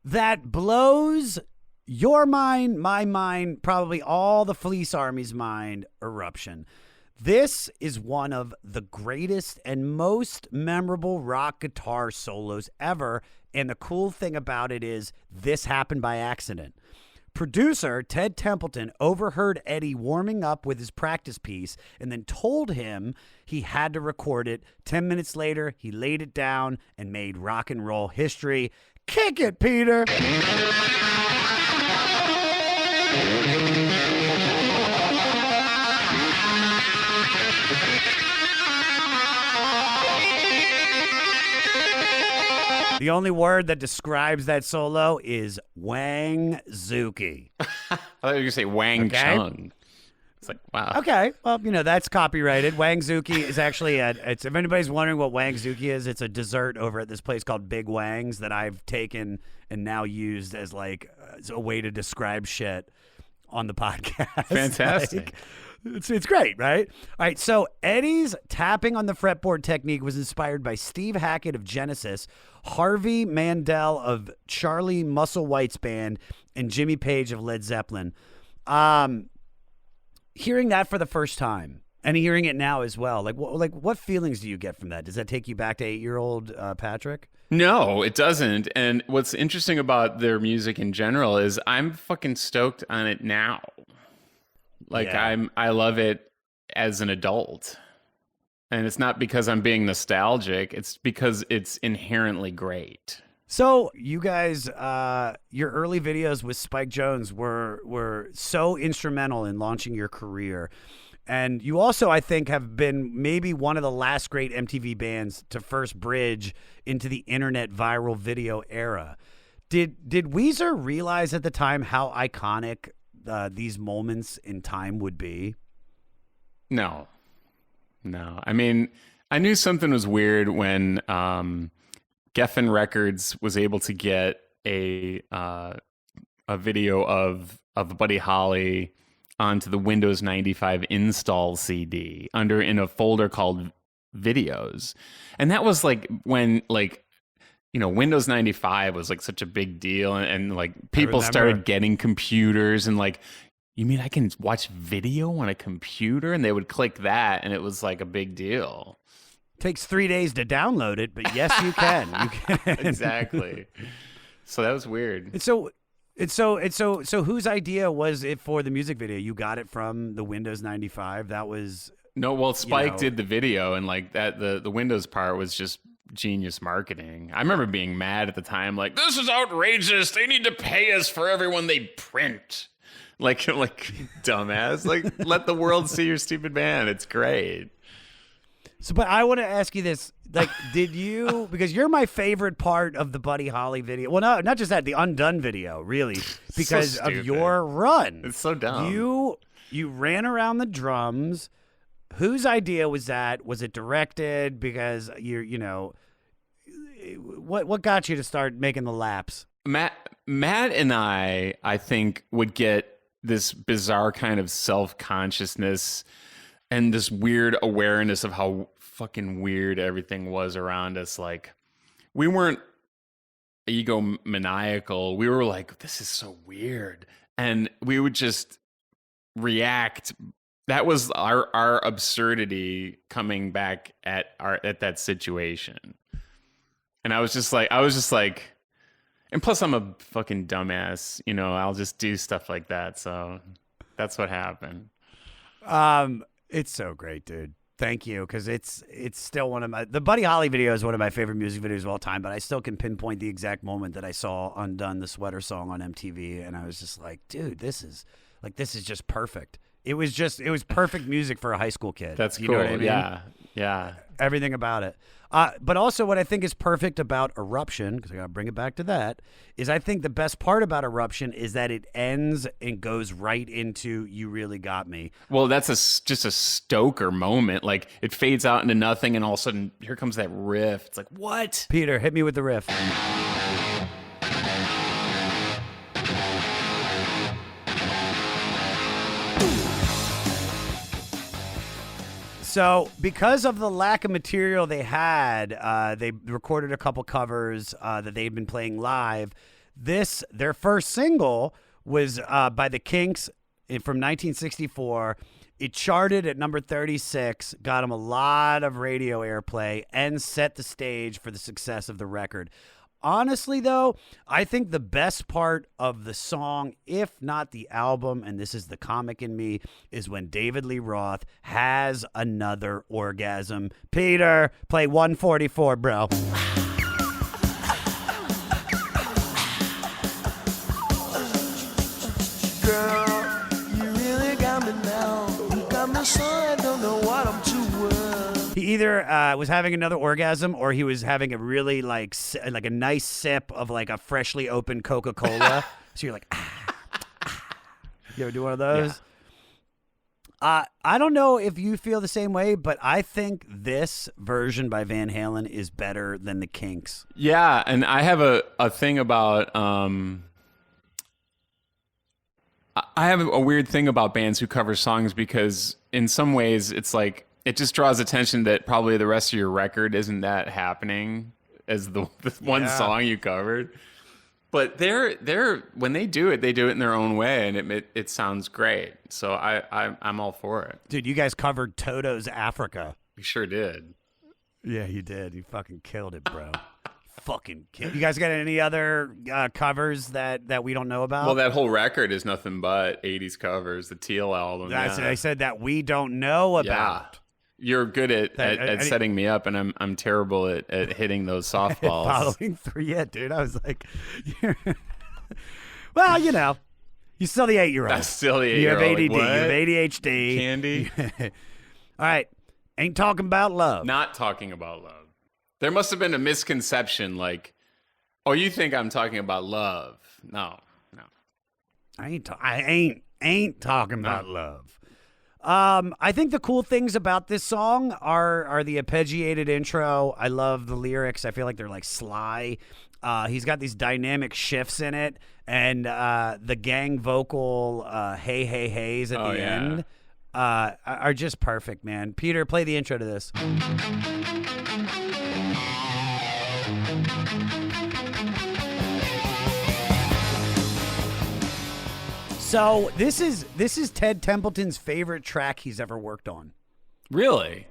that blows your mind, my mind, probably all the Fleece Army's mind, Eruption. This is one of the greatest and most memorable rock guitar solos ever, and the cool thing about it is this happened by accident. Producer Ted Templeton overheard Eddie warming up with his practice piece and then told him he had to record it. 10 minutes later, he laid it down and made rock and roll history. Kick it, Peter! The only word that describes that solo is Wang-zuki. I thought you were going to say Wang Chung. It's like, wow. Okay. Well, that's copyrighted. Wang-zuki is actually if anybody's wondering what Wang-zuki is, it's a dessert over at this place called Big Wang's that I've taken and now used as like as a way to describe shit on the podcast. Fantastic. It's great, right? All right, so Eddie's tapping on the fretboard technique was inspired by Steve Hackett of Genesis, Harvey Mandel of Charlie Musselwhite's band, and Jimmy Page of Led Zeppelin. Hearing that for the first time and hearing it now as well, what feelings do you get from that? Does that take you back to 8-year-old Patrick? No, it doesn't. And what's interesting about their music in general is I'm fucking stoked on it now. I love it as an adult. And it's not because I'm being nostalgic. It's because it's inherently great. So you guys, your early videos with Spike Jonze were so instrumental in launching your career. And you also, I think, have been maybe one of the last great MTV bands to first bridge into the internet viral video era. Did Weezer realize at the time how iconic these moments in time would be? No. I mean, I knew something was weird when Geffen Records was able to get a video of Buddy Holly onto the Windows 95 install CD in a folder called videos. And that was like when Windows 95 was like such a big deal and like people started getting computers and like, you mean I can watch video on a computer? And they would click that and it was like a big deal. Takes 3 days to download it, but yes, you can. You can. Exactly. So that was weird. And so So whose idea was it for the music video? You got it from the Windows 95. That was No, well, Spike did the video, and like that, the Windows part was just genius marketing. I remember being mad at the time, like, this is outrageous. They need to pay us for everyone they print. Like dumbass. Like, let the world see your stupid band. It's great. So, but I want to ask you this: like, did you? Because you're my favorite part of the Buddy Holly video. Well, no, not just that, the Undone video, really, because So of stupid. your run. It's so dumb. You ran around the drums. Whose idea was that? Was it directed? Because you know, what got you to start making the laps? Matt and I think, would get this bizarre kind of self-consciousness and this weird awareness of how fucking weird everything was around us. Like, we weren't egomaniacal. We were like, this is so weird. And we would just react. That was our absurdity coming back at that situation. And I was just like, and plus I'm a fucking dumbass, you know, I'll just do stuff like that. So that's what happened. It's so great, dude. Thank you, because it's still the Buddy Holly video is one of my favorite music videos of all time, but I still can pinpoint the exact moment that I saw Undone, the Sweater song on MTV, and I was just like, dude, this is just perfect. It was perfect music for a high school kid. That's you cool. know what I mean? Yeah. Everything about it. But also what I think is perfect about Eruption, because I got to bring it back to that, is I think the best part about Eruption is that it ends and goes right into You Really Got Me. Well, that's just a stoker moment. Like, it fades out into nothing, and all of a sudden, here comes that riff. It's like, what? Peter, hit me with the riff. So, because of the lack of material they had, they recorded a couple covers that they'd been playing live. Their first single was by the Kinks from 1964. It charted at number 36, got them a lot of radio airplay, and set the stage for the success of the record. Honestly, though, I think the best part of the song, if not the album, and this is the comic in me, is when David Lee Roth has another orgasm. Peter, play 144, bro. Girl, you really got me now. You got me so I don't know what I'm doing. He either was having another orgasm or he was having a really like a nice sip of like a freshly opened Coca-Cola. So you're like, You ever do one of those? Yeah. I don't know if you feel the same way, but I think this version by Van Halen is better than the Kinks. Yeah, and I have a thing about I have a weird thing about bands who cover songs, because in some ways it's like it just draws attention that probably the rest of your record isn't that happening as the one song you covered. But they're when they do it in their own way, and it sounds great. So I'm all for it. Dude, you guys covered Toto's Africa. We sure did. Yeah, you did. You fucking killed it, bro. Fucking killed. You guys got any other covers that we don't know about? Well, that whole record is nothing but 80s covers, the Teal album. I said that we don't know about. Yeah. You're good at setting me up, and I'm terrible at hitting those softballs. Following through, yeah, dude. I was like, well, you know, you're still the 8-year-old. That's still the 8-year-old. You have ADD. Like, you have ADHD. Candy. All right, ain't talking about love. Not talking about love. There must have been a misconception, like, oh, you think I'm talking about love? No. I ain't talking about love. I think the cool things about this song are the arpeggiated intro. I love the lyrics. I feel like they're like sly. He's got these dynamic shifts in it, and the gang vocal hey hey hey's at the end are just perfect, man. Peter, play the intro to this. So this is Ted Templeton's favorite track he's ever worked on. Really?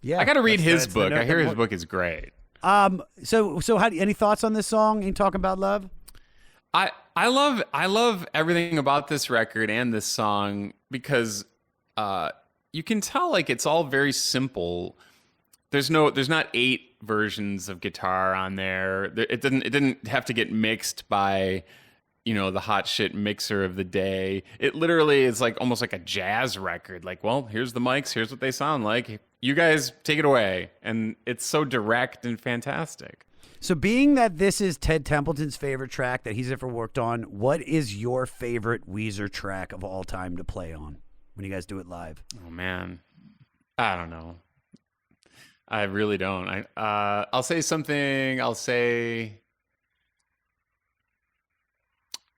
Yeah, I got to read his that's book. I hear his book is great. So any thoughts on this song? Ain't talking about love? I love everything about this record and this song because you can tell like it's all very simple. There's not 8 versions of guitar on there. It didn't have to get mixed by, the hot shit mixer of the day. It literally is like almost like a jazz record. Like, well, here's the mics, here's what they sound like. You guys take it away. And it's so direct and fantastic. So being that this is Ted Templeton's favorite track that he's ever worked on, what is your favorite Weezer track of all time to play on when you guys do it live? Oh man, I don't know. I really don't. I'll say something. I'll say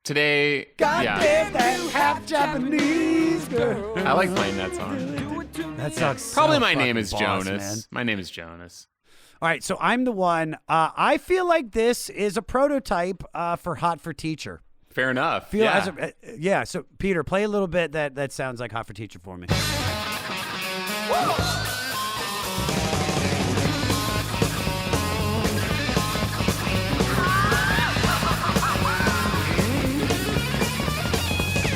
today. Damn that half Japanese girl. I like playing that song. That song's Probably so my name fucking is boss, Jonas. man. My name is Jonas. All right, so I'm the one. I feel like this is a prototype for Hot for Teacher. Fair enough. So Peter, play a little bit that sounds like Hot for Teacher for me.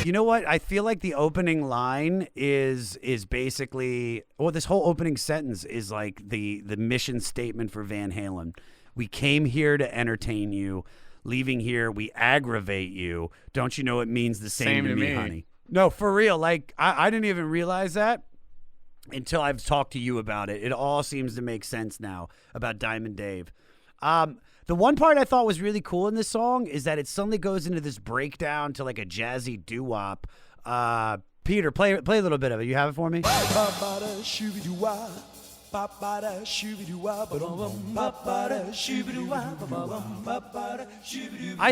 You know what? I feel like the opening line is basically, this whole opening sentence is like the mission statement for Van Halen. We came here to entertain you. Leaving here, we aggravate you. Don't you know it means the same to me, honey? No, for real. Like, I didn't even realize that until I've talked to you about it. It all seems to make sense now about Diamond Dave. The one part I thought was really cool in this song is that it suddenly goes into this breakdown to like a jazzy doo-wop. Peter, play a little bit of it. You have it for me? I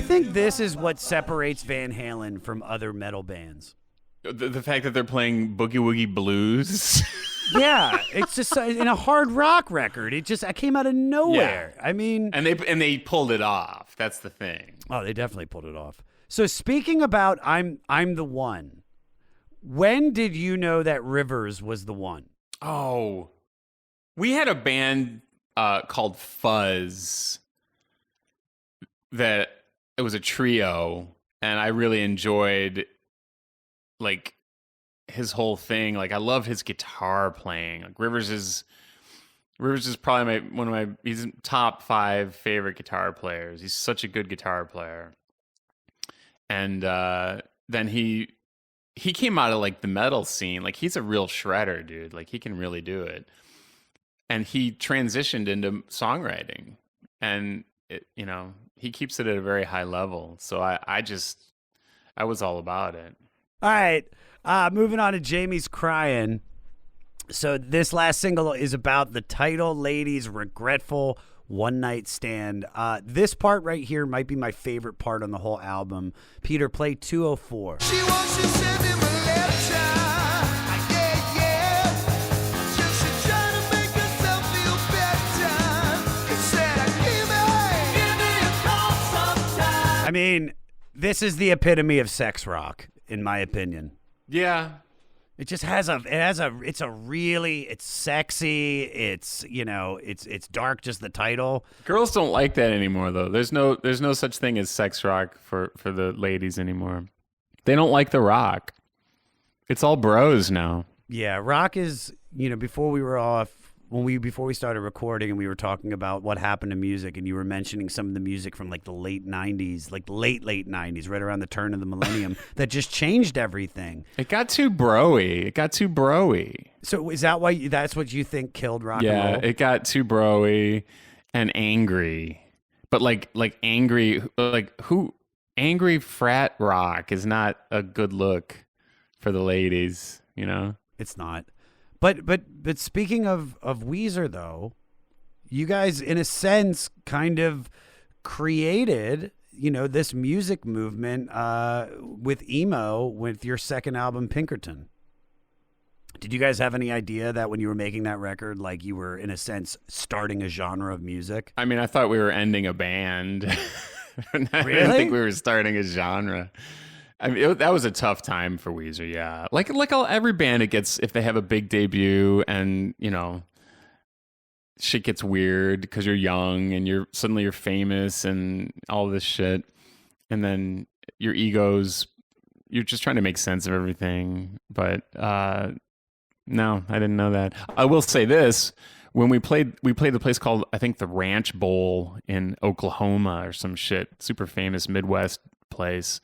think this is what separates Van Halen from other metal bands. The fact that they're playing Boogie Woogie Blues. Yeah, it's just in a hard rock record. I came out of nowhere. Yeah. I mean, and they pulled it off. That's the thing. Oh, they definitely pulled it off. So speaking about I'm the one. When did you know that Rivers was the one? Oh, we had a band called Fuzz that it was a trio, and I really enjoyed like his whole thing. Like I love his guitar playing. Like Rivers is probably he's top 5 favorite guitar players. He's such a good guitar player. And then he came out of like the metal scene. Like he's a real shredder, dude. Like he can really do it. And he transitioned into songwriting, and he keeps it at a very high level. So I was all about it. All right. Moving on to Jamie's Crying. So this last single is about the title lady's regretful one-night stand. This part right here might be my favorite part on the whole album. Peter, play 204. She wants to send him a letter. Yeah. She's trying to make herself feel better. Instead, I give me a call sometime. I mean, this is the epitome of sex rock, in my opinion. Yeah. It just has it's sexy. It's dark, just the title. Girls don't like that anymore, though. There's no such thing as sex rock for the ladies anymore. They don't like the rock. It's all bros now. Yeah, rock is, before we started recording and we were talking about what happened to music, and you were mentioning some of the music from like the late 90s, like late 90s, right around the turn of the millennium, that just changed everything. It got too broy. So is that why that's what you think killed rock and roll? Yeah, it got too broy and angry. But like angry, angry frat rock is not a good look for the ladies, It's not. But speaking of Weezer, though, you guys, in a sense, kind of created, this music movement with emo with your second album, Pinkerton. Did you guys have any idea that when you were making that record, like you were, in a sense, starting a genre of music? I mean, I thought we were ending a band. Really? I didn't think we were starting a genre. I mean, that was a tough time for Weezer, yeah. Like every band, it gets, if they have a big debut and, shit gets weird because you're young and you're famous and all this shit. And then your egos, you're just trying to make sense of everything. But no, I didn't know that. I will say this. When we played the place called, I think, the Ranch Bowl in Oklahoma or some shit, super famous Midwest place.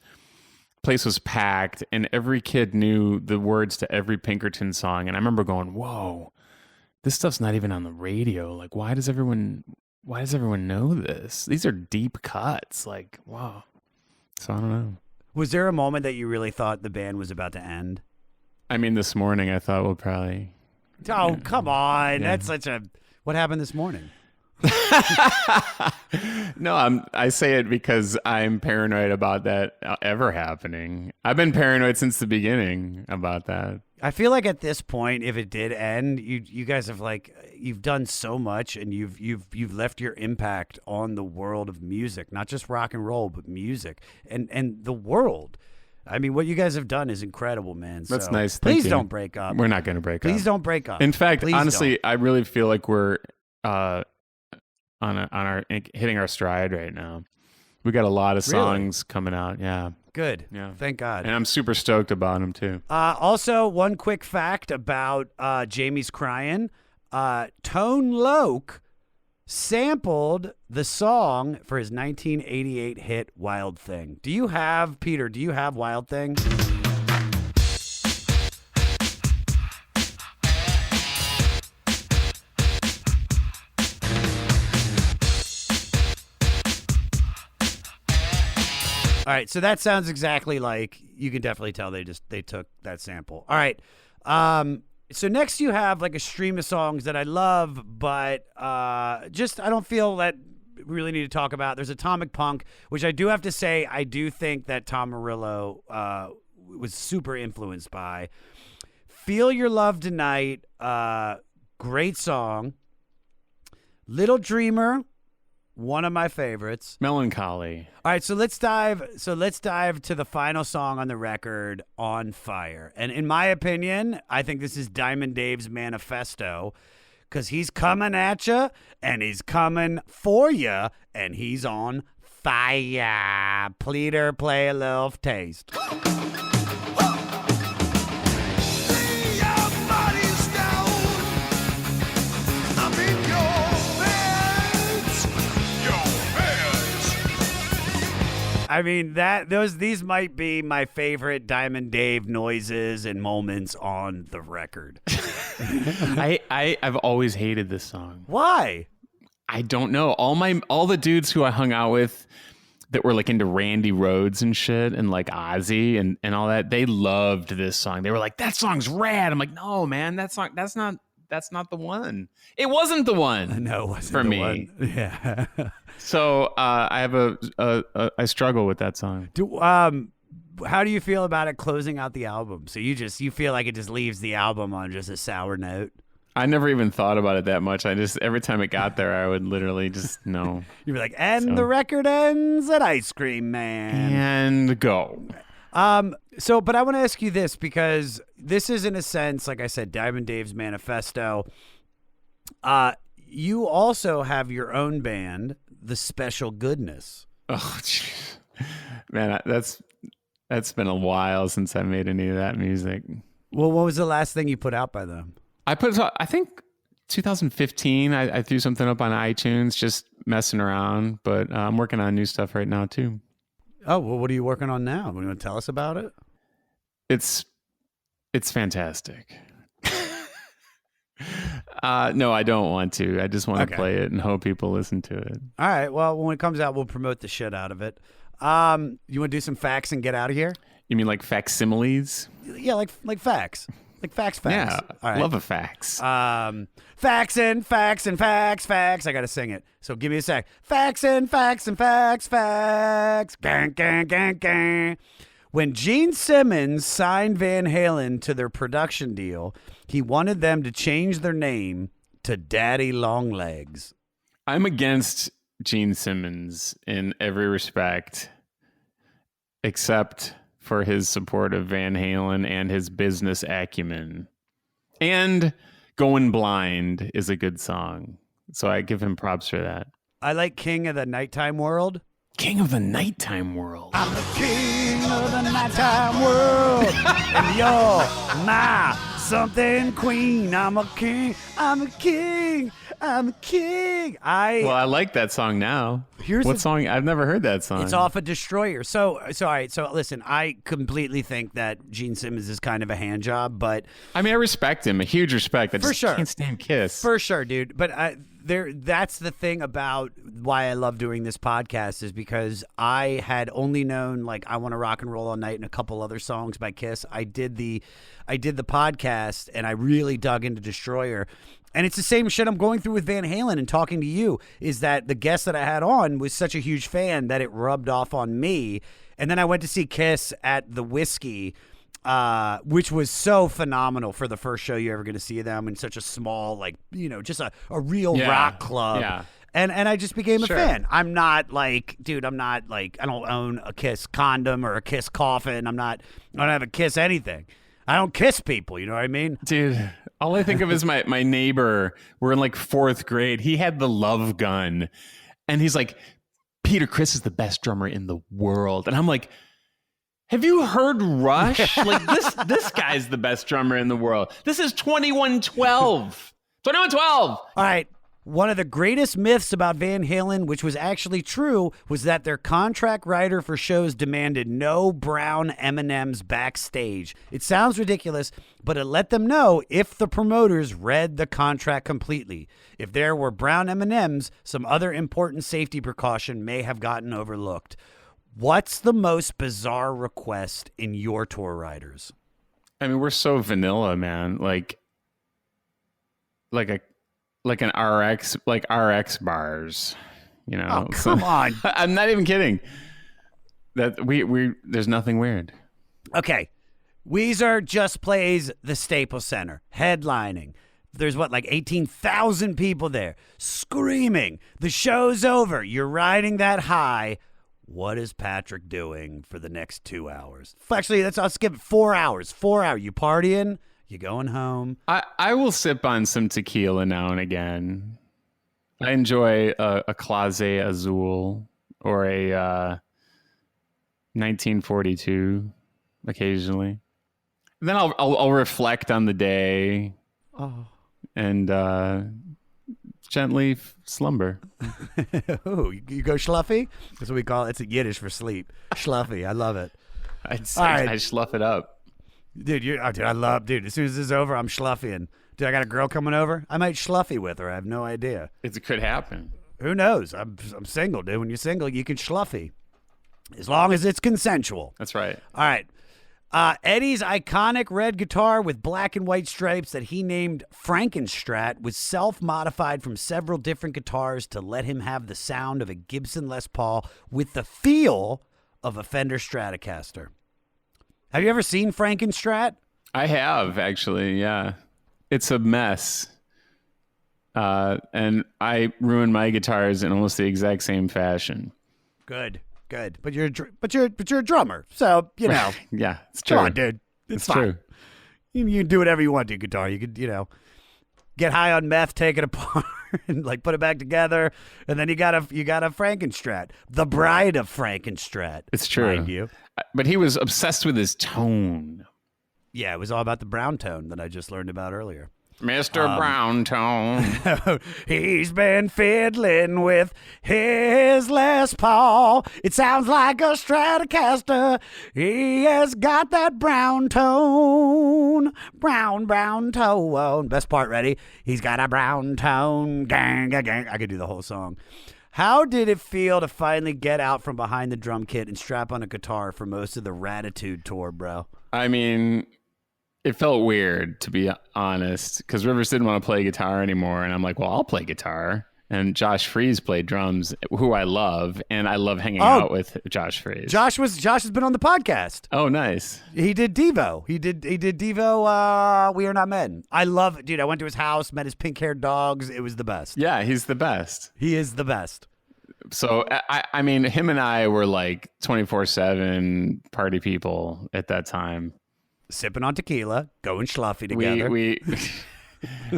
Place was packed, and every kid knew the words to every Pinkerton song. And I remember going, "Whoa, this stuff's not even on the radio. Like, why does everyone know this? These are deep cuts. Like, wow." So I don't know. Was there a moment that you really thought the band was about to end? I mean, this morning I thought we'll probably. Oh, come on. Yeah. That's such a... What happened this morning? No, I say it because I'm paranoid about that ever happening. I've been paranoid since the beginning about that. I feel like at this point, if it did end, you guys have you've done so much, and you've left your impact on the world of music, not just rock and roll, but music and the world. I mean, what you guys have done is incredible, man. That's So nice. Thank Please you. don't break up. We're not going to break up. Please don't break up. In fact, Please honestly, don't. I really feel like we're hitting our stride right now. We got a lot of songs coming out. Yeah. Good. Yeah. Thank God. And I'm super stoked about them too. Also, one quick fact about Jamie's Crying. Tone Loc sampled the song for his 1988 hit Wild Thing. Peter, do you have Wild Thing? All right, so that sounds exactly like, you can definitely tell they took that sample. All right. So next you have like a stream of songs that I love, but I don't feel that we really need to talk about. There's Atomic Punk, which I do have to say I do think that Tom Morello was super influenced by. Feel Your Love Tonight, great song. Little Dreamer, one of my favorites. Melancholy. All right, so let's dive to the final song on the record, On Fire. And in my opinion, I think this is Diamond Dave's manifesto, because he's coming at you, and he's coming for you, and he's on fire. Pleader, play a little taste. I mean, these might be my favorite Diamond Dave noises and moments on the record. I've always hated this song. Why? I don't know. All the dudes who I hung out with that were like into Randy Rhoads and shit and like Ozzy and all that, they loved this song. They were like, "That song's rad." I'm like, "No, man, that's not the one." It wasn't the one. No, it wasn't for the me. one. Yeah. So I have I struggle with that song. How do you feel about it closing out the album? So you feel like it just leaves the album on just a sour note? I never even thought about it that much. Every time it got there, I would literally just know. You'd be like, and the record ends at Ice Cream Man. And go. But I want to ask you this, because this is, in a sense, like I said, Diamond Dave's manifesto. You also have your own band, The Special Goodness. Oh, geez. Man, that's been a while since I made any of that music. Well, what was the last thing you put out by them? I think 2015, I threw something up on iTunes, just messing around, but I'm working on new stuff right now too. Oh, well, what are you working on now? You want to tell us about it? It's fantastic. No, I don't want to. I just want to play it and hope people listen to it. All right. Well, when it comes out, we'll promote the shit out of it. You want to do some facts and get out of here? You mean like facsimiles? Yeah, like facts. Like facts. Yeah, all right. love a fax. Facts and facts and facts. I got to sing it. So give me a sec. Facts and facts and facts. Gang, gang, gang, gang. When Gene Simmons signed Van Halen to their production deal, he wanted them to change their name to Daddy Longlegs. I'm against Gene Simmons in every respect, except for his support of Van Halen and his business acumen. And Going Blind is a good song, so I give him props for that. I like King of the Nighttime World. King of the nighttime world. I'm the king of the nighttime world, and you're my something queen. I'm a king. I'm a king. I'm a king. Well, I like that song now. What song? I've never heard that song. It's off a Destroyer. So all right. So listen, I completely think that Gene Simmons is kind of a hand job, but I mean, I respect him, a huge respect. I just can't stand Kiss. For sure, dude. But that's the thing about why I love doing this podcast is because I had only known like I Want to Rock and Roll All Night and a couple other songs by Kiss. I did the podcast and I really dug into Destroyer. And it's the same shit I'm going through with Van Halen and talking to you is that the guest that I had on was such a huge fan that it rubbed off on me. And then I went to see Kiss at the Whiskey, which was so phenomenal for the first show you're ever going to see them in such a small, like, you know, just a real rock club. Yeah. And I just became a fan. I'm not like, dude, I don't own a Kiss condom or a Kiss coffin. I don't have a Kiss anything. I don't kiss people, you know what I mean? Dude, all I think of is my neighbor. We're in like 4th grade. He had the love gun. And he's like, Peter Criss is the best drummer in the world. And I'm like, have you heard Rush? Like this guy's the best drummer in the world. This is 2112. 2112. All right. One of the greatest myths about Van Halen, which was actually true, was that their contract writer for shows demanded no brown M&Ms backstage. It sounds ridiculous, but it let them know if the promoters read the contract completely. If there were brown M&Ms, some other important safety precaution may have gotten overlooked. What's the most bizarre request in your tour riders? I mean, we're so vanilla, man. Like an RX, like RX bars, you know. Oh, come on. I'm not even kidding. That we there's nothing weird. Okay. Weezer just plays the Staples Center, headlining. There's like 18,000 people there screaming. The show's over. You're riding that high. What is Patrick doing for the next 2 hours? Actually, I'll skip 4 hours. 4 hours. You partying? You going home? I will sip on some tequila now and again. I enjoy a Clase Azul or a 1942 occasionally. And then I'll reflect on the day and gently slumber. Oh, you go schluffy? That's what we call it. It's a Yiddish for sleep. Schluffy. I love it. I schluff it up. Dude, dude, as soon as this is over, I'm schluffying. Dude, I got a girl coming over. I might schluffy with her. I have no idea. It could happen. Who knows? I'm single, dude. When you're single, you can schluffy. As long as it's consensual. That's right. All right. Eddie's iconic red guitar with black and white stripes that he named Frankenstrat was self-modified from several different guitars to let him have the sound of a Gibson Les Paul with the feel of a Fender Stratocaster. Have you ever seen Frankenstrat? I have, actually, yeah. It's a mess. And I ruin my guitars in almost the exact same fashion. Good. But you're a drummer, so you know. Yeah, it's true. Come on, dude. It's fine. True. You can do whatever you want to guitar. You could, get high on meth, take it apart, and like put it back together, and then you got a Frankenstrat, the bride of Frankenstrat. It's true. Mind you. But he was obsessed with his tone. Yeah, it was all about the brown tone that I just learned about earlier. Mr. Brown Tone. He's been fiddling with his Les Paul. It sounds like a Stratocaster. He has got that brown tone. Brown tone. Best part, ready? He's got a brown tone. Gang, gang, gang. I could do the whole song. How did it feel to finally get out from behind the drum kit and strap on a guitar for most of the Ratitude tour, bro? I mean, it felt weird, to be honest, because Rivers didn't want to play guitar anymore. And I'm like, well, I'll play guitar. And Josh Freese played drums, who I love. And I love hanging out with Josh Freese. Josh has been on the podcast. Oh, nice. He did Devo. He did Devo, We Are Not Men. I love it, dude. I went to his house, met his pink-haired dogs. It was the best. Yeah, he's the best. He is the best. So, I mean, him and I were like 24/7 party people at that time. Sipping on tequila, going schluffy together.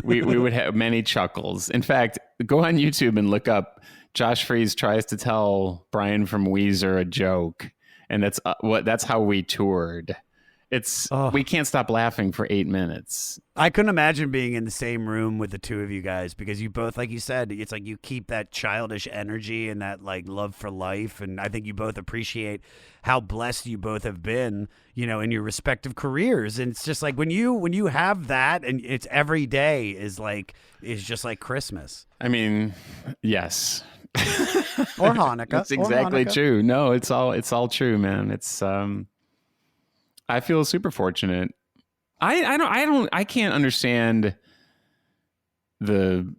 We would have many chuckles. In fact, go on YouTube and look up Josh Freese tries to tell Brian from Weezer a joke, and that's how we toured. We can't stop laughing for 8 minutes. I couldn't imagine being in the same room with the two of you guys because you both, like you said, it's like you keep that childish energy and that like love for life. And I think you both appreciate how blessed you both have been, you know, in your respective careers. And it's just like when you have that and it's every day is just like Christmas. I mean, yes. Or Hanukkah. That's exactly true. No, it's all true, man. It's I feel super fortunate. I can't understand the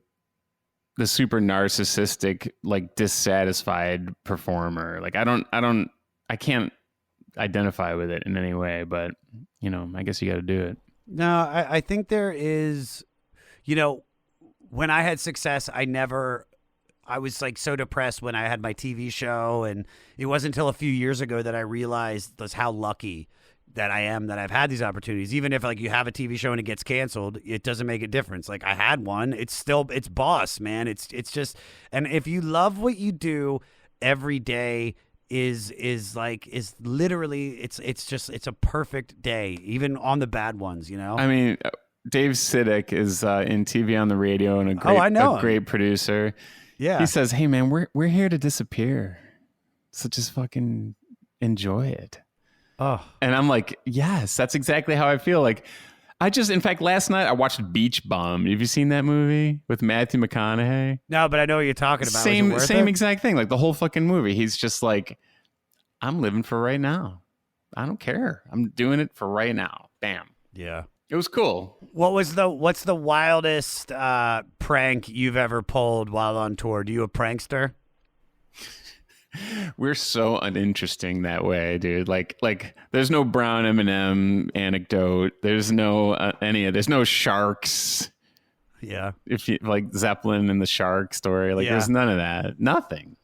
super narcissistic, like dissatisfied performer. Like I can't identify with it in any way, but you know, I guess you got to do it. No, I think there is, you know, when I had success, I was like so depressed when I had my TV show, and it wasn't until a few years ago that I realized just how lucky that I am that I've had these opportunities. Even if like you have a TV show and it gets canceled, it doesn't make a difference. Like I had one, it's boss, man. It's just, and if you love what you do, every day is literally, it's a perfect day, even on the bad ones, you know? I mean, Dave Sidick is in TV on the radio and a great producer. Yeah. He says, "Hey man, we're here to disappear. So just fucking enjoy it." Oh. And I'm like, yes, that's exactly how I feel. Like, in fact, last night I watched Beach Bum. Have you seen that movie with Matthew McConaughey? No, but I know what you're talking about. Same exact thing. Like the whole fucking movie. He's just like, I'm living for right now. I don't care. I'm doing it for right now. Bam. Yeah. It was cool. What's the wildest prank you've ever pulled while on tour? Do you a prankster? We're so uninteresting that way, dude. Like there's no Brown M&M anecdote. There's no there's no sharks. Yeah. If you like Zeppelin and the shark story, like there's none of that. Nothing.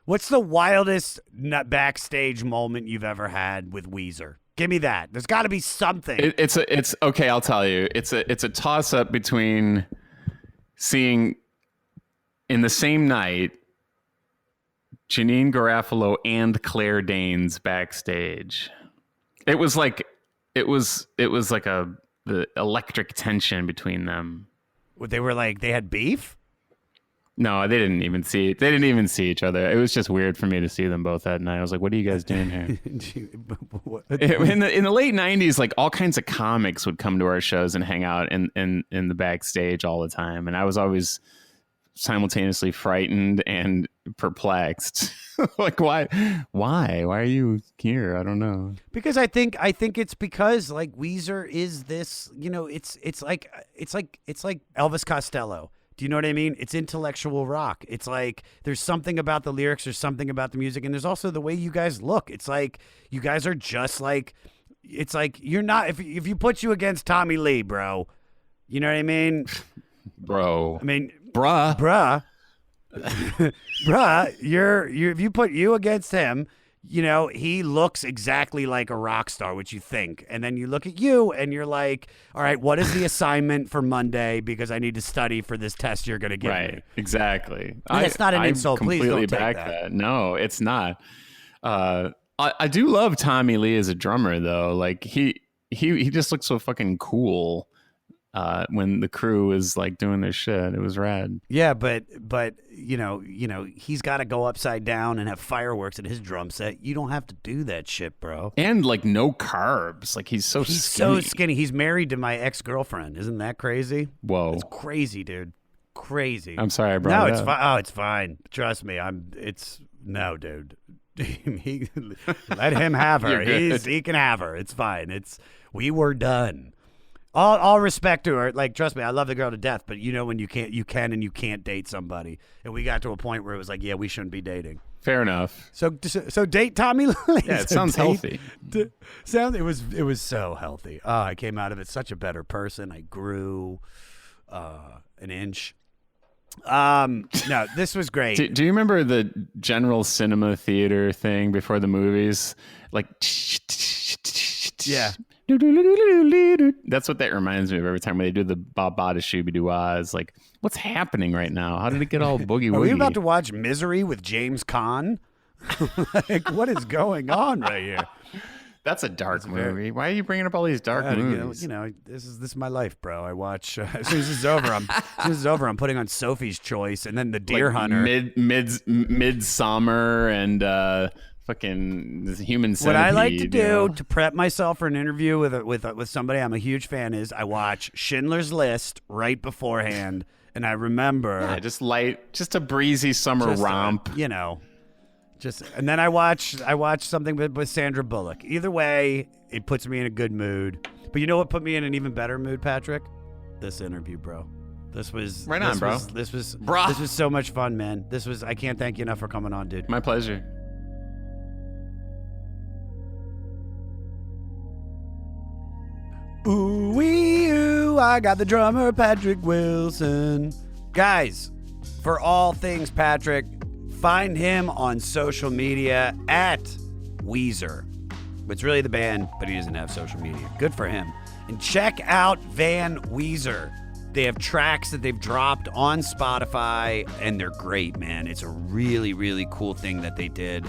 What's the wildest backstage moment you've ever had with Weezer? Give me that. There's got to be something. It's okay. I'll tell you. It's a toss up between seeing in the same night Janine Garofalo and Claire Danes backstage. It was like the electric tension between them. They were like they had beef? No, they didn't even see each other. It was just weird for me to see them both that night. I was like, what are you guys doing here? in the late 90s, like all kinds of comics would come to our shows and hang out in the backstage all the time. And I was always simultaneously frightened and perplexed. Like, why are you here? I don't know. Because I think it's because like Weezer is this, you know, it's like Elvis Costello. Do you know what I mean? It's intellectual rock. It's like there's something about the lyrics, there's something about the music, and there's also the way you guys look. It's like you guys are just like, it's like you're not, if you put you against Tommy Lee, bro, you know what I mean? Bro. I mean, bruh, if you put you against him, you know, he looks exactly like a rock star, which you think. And then you look at you and you're like, all right, what is the assignment for Monday? Because I need to study for this test you're going to give me. Right, exactly. It's not an insult. Please don't completely take back that. No, it's not. I do love Tommy Lee as a drummer, though. Like, he just looks so fucking cool when the crew is like doing their shit. It was rad. Yeah, but you know, he's got to go upside down and have fireworks at his drum set. You don't have to do that shit, bro. And like no carbs. Like he's so skinny. He's married to my ex-girlfriend. Isn't that crazy? Whoa. It's crazy, dude. Crazy. I'm sorry I brought it up. It's fine. Oh, it's fine. Trust me. No, dude. Let him have her. He can have her. It's fine. We were done. All respect to her. Like, trust me, I love the girl to death, but you know when you can and you can't date somebody. And we got to a point where it was like, yeah, we shouldn't be dating. Fair enough. So date Tommy Lee. Yeah, it sounds healthy. It was so healthy. I came out of it such a better person. I grew an inch. No, this was great. Do you remember the General Cinema Theater thing before the movies? Like, yeah. That's what that reminds me of every time when they do the Bob Bada Shooby Doo It's like, what's happening right now? How did it get all boogie woogie? Are we about to watch Misery with James Caan? Like, what is going on right here? That's a dark movie. Why are you bringing up all these dark movies? You know, this is my life, bro. I watch as soon as this is over, I'm putting on Sophie's Choice and then The Deer Hunter. Midsummer and fucking this Human Centipede. What I like to do to prep myself for an interview with somebody I'm a huge fan is I watch Schindler's List right beforehand, and I remember just a breezy summer romp. And then I watch something with Sandra Bullock. Either way, it puts me in a good mood. But you know what put me in an even better mood, Patrick? This interview, bro. This was bro. This was so much fun, man. I can't thank you enough for coming on, dude. My pleasure. Ooh wee ooh, I got the drummer Patrick Wilson. Guys, for all things Patrick, find him on social media at Weezer. It's really the band, but he doesn't have social media. Good for him. And check out Van Weezer. They have tracks that they've dropped on Spotify, and they're great, man. It's a really, really cool thing that they did.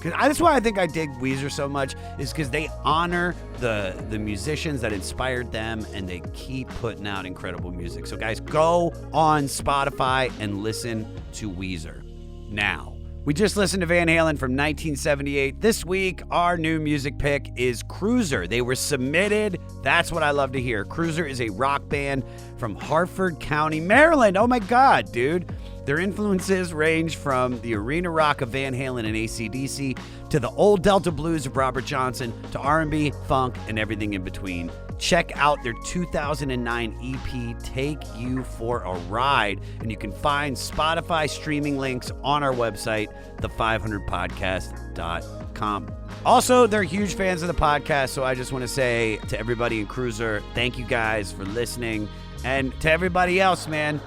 That's why I think I dig Weezer so much, is because they honor the musicians that inspired them, and they keep putting out incredible music. So guys, go on Spotify and listen to Weezer. Now, we just listened to Van Halen from 1978. This week, our new music pick is Cruiser. They were submitted. That's what I love to hear. Cruiser is a rock band from Harford County, Maryland. Oh my God, dude. Their influences range from the arena rock of Van Halen and AC/DC to the old Delta blues of Robert Johnson to R&B, funk, and everything in between. Check out their 2009 EP, Take You for a Ride, and you can find Spotify streaming links on our website, the500podcast.com. Also, they're huge fans of the podcast, so I just want to say to everybody in Cruiser, thank you guys for listening. And to everybody else, man,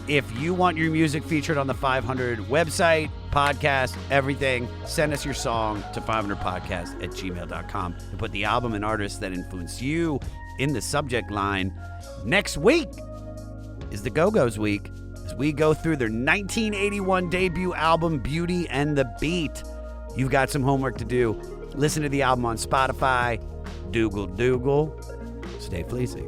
if you want your music featured on the 500 website, podcast, everything, send us your song to 500podcast@gmail.com and put the album and artist that influenced you in the subject line. Next week is the Go-Go's week as we go through their 1981 debut album, Beauty and the Beat. You've got some homework to do. Listen to the album on Spotify. Dougal. Stay fleecy.